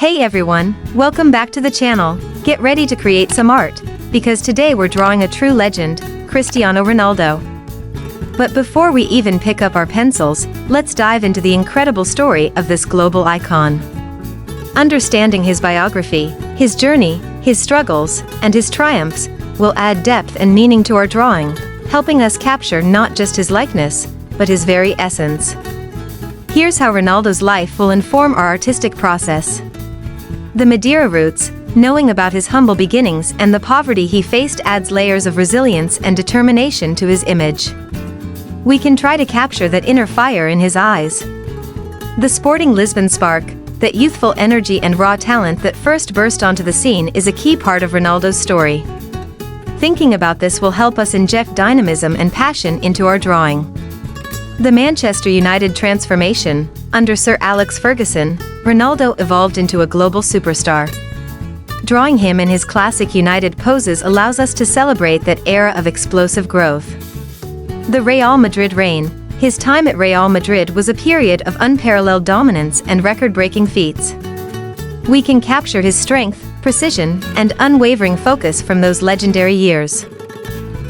Hey everyone, welcome back to the channel. Get ready to create some art, because today we're drawing a true legend, Cristiano Ronaldo. But before we even pick up our pencils, let's dive into the incredible story of this global icon. Understanding his biography, his journey, his struggles, and his triumphs will add depth and meaning to our drawing, helping us capture not just his likeness, but his very essence. Here's how Ronaldo's life will inform our artistic process. The Madeira Roots, knowing about his humble beginnings and the poverty he faced, adds layers of resilience and determination to his image. We can try to capture that inner fire in his eyes. The Sporting Lisbon Spark, that youthful energy and raw talent that first burst onto the scene, is a key part of Ronaldo's story. Thinking about this will help us inject dynamism and passion into our drawing. The Manchester United transformation. Under Sir Alex Ferguson, Ronaldo evolved into a global superstar. Drawing him in his classic United poses allows us to celebrate that era of explosive growth. The Real Madrid reign. His time at Real Madrid was a period of unparalleled dominance and record-breaking feats. We can capture his strength, precision, and unwavering focus from those legendary years.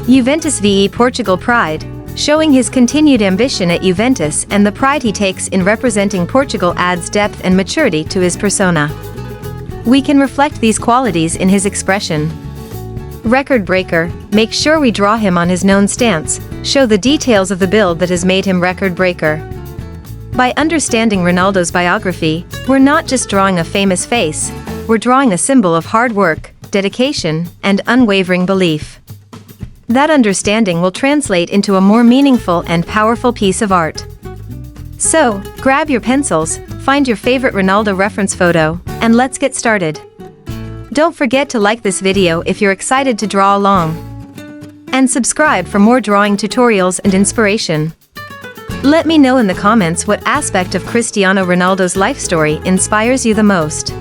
Juventus v Portugal pride. Showing his continued ambition at Juventus and the pride he takes in representing Portugal adds depth and maturity to his persona. We can reflect these qualities in his expression. Record breaker. Make sure we draw him on his known stance, show the details of the build that has made him record breaker. By understanding Ronaldo's biography, we're not just drawing a famous face, we're drawing a symbol of hard work, dedication, and unwavering belief. That understanding will translate into a more meaningful and powerful piece of art. So, grab your pencils, find your favorite Ronaldo reference photo, and let's get started. Don't forget to like this video if you're excited to draw along. And subscribe for more drawing tutorials and inspiration. Let me know in the comments what aspect of Cristiano Ronaldo's life story inspires you the most.